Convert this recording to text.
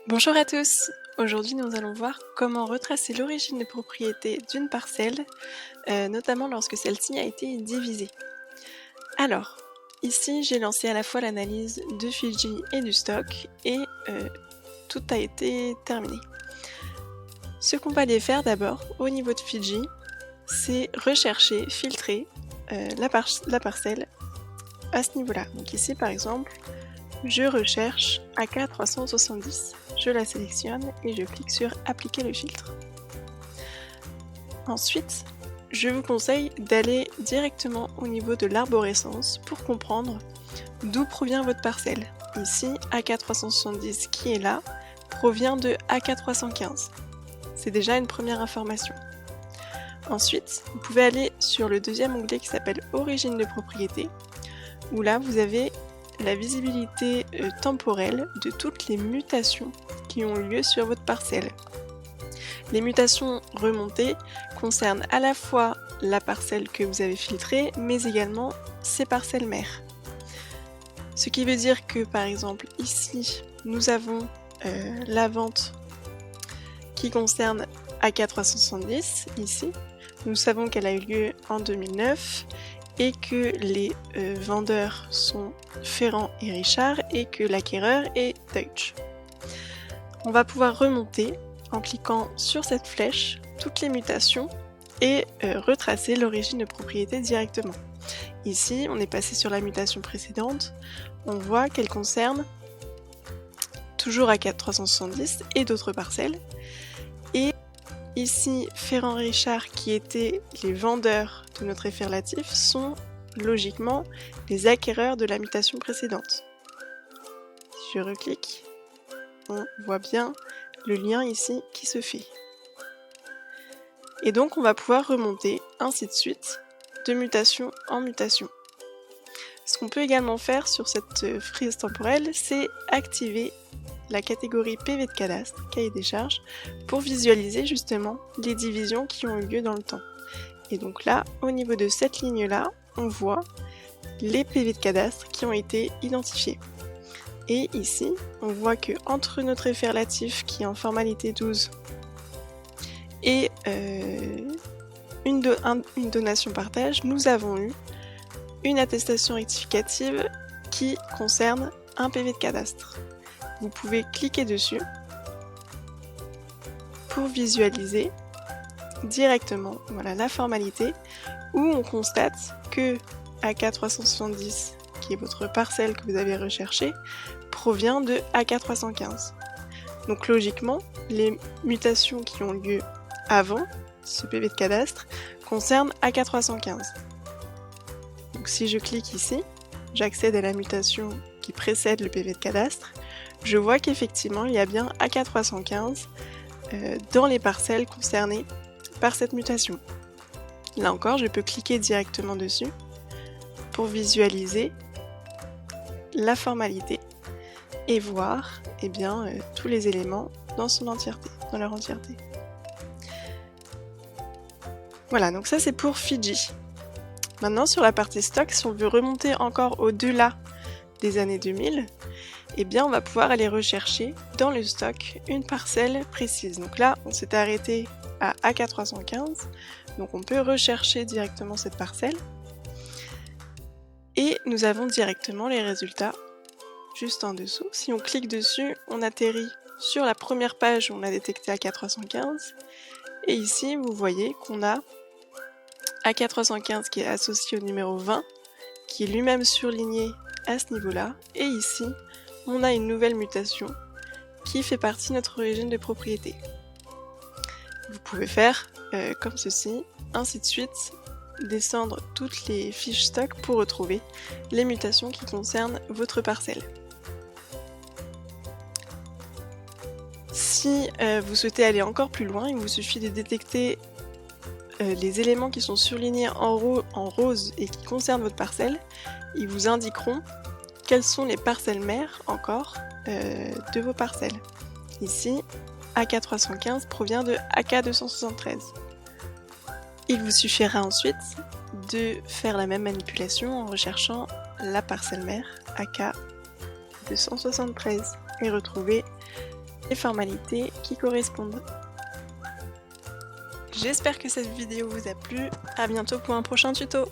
Bonjour à tous! Aujourd'hui, nous allons voir comment retracer l'origine de propriété d'une parcelle, notamment lorsque celle-ci a été divisée. Alors, ici, j'ai lancé à la fois l'analyse de Fidji et du stock et tout a été terminé. Ce qu'on va aller faire d'abord au niveau de Fidji, c'est rechercher, filtrer la parcelle à ce niveau-là. Donc ici, par exemple, je recherche AK370. Je la sélectionne et je clique sur appliquer le filtre. Ensuite, je vous conseille d'aller directement au niveau de l'arborescence pour comprendre d'où provient votre parcelle. Ici, AK370 qui est là provient de AK315. C'est déjà une première information. Ensuite, vous pouvez aller sur le deuxième onglet qui s'appelle Origine de propriété, où là vous avez la visibilité temporelle de toutes les mutations qui ont lieu sur votre parcelle. Les mutations remontées concernent à la fois la parcelle que vous avez filtrée, mais également ses parcelles mères. Ce qui veut dire que par exemple ici, nous avons la vente qui concerne AK370, ici. Nous savons qu'elle a eu lieu en 2009 et que les vendeurs sont Ferrand et Richard et que l'acquéreur est Deutsch. On va pouvoir remonter en cliquant sur cette flèche toutes les mutations et retracer l'origine de propriété directement. Ici, on est passé sur la mutation précédente, on voit qu'elle concerne toujours AK370 et d'autres parcelles. Et ici, Ferrand et Richard, qui étaient les vendeurs de notre effet relatif, sont logiquement les acquéreurs de la mutation précédente. Si je reclique, on voit bien le lien ici qui se fait. Et donc on va pouvoir remonter ainsi de suite, de mutation en mutation. Ce qu'on peut également faire sur cette frise temporelle, c'est activer la catégorie PV de cadastre, cahier des charges, pour visualiser justement les divisions qui ont eu lieu dans le temps. Et donc là, au niveau de cette ligne-là, on voit les PV de cadastre qui ont été identifiés. Et ici, on voit que entre notre effet relatif qui est en formalité 12 et une donation partage, nous avons eu une attestation rectificative qui concerne un PV de cadastre. Vous pouvez cliquer dessus pour visualiser directement la formalité où on constate que AK370, qui est votre parcelle que vous avez recherchée, provient de AK315. Donc logiquement, les mutations qui ont lieu avant ce PV de cadastre concernent AK315. Donc si je clique ici, j'accède à la mutation qui précède le PV de cadastre, je vois qu'effectivement il y a bien AK315 dans les parcelles concernées par cette mutation. Là encore, je peux cliquer directement dessus pour visualiser la formalité et voir tous les éléments dans leur entièreté. Voilà, donc ça c'est pour Fidji. Maintenant sur la partie stock, si on veut remonter encore au-delà des années 2000, on va pouvoir aller rechercher dans le stock une parcelle précise. Donc là, on s'était arrêté à AK315, donc on peut rechercher directement cette parcelle. Et nous avons directement les résultats juste en dessous. Si on clique dessus, on atterrit sur la première page où on a détecté AK315. Et ici, vous voyez qu'on a AK315 qui est associé au numéro 20, qui est lui-même surligné à ce niveau-là. Et ici, on a une nouvelle mutation qui fait partie de notre origine de propriété. Vous pouvez faire comme ceci, ainsi de suite, descendre toutes les fiches stock pour retrouver les mutations qui concernent votre parcelle. Si vous souhaitez aller encore plus loin, il vous suffit de détecter les éléments qui sont surlignés en rose et qui concernent votre parcelle. Ils vous indiqueront quelles sont les parcelles mères encore de vos parcelles. Ici, AK315 provient de AK273. Il vous suffira ensuite de faire la même manipulation en recherchant la parcelle mère AK273 et retrouver les formalités qui correspondent. J'espère que cette vidéo vous a plu, à bientôt pour un prochain tuto.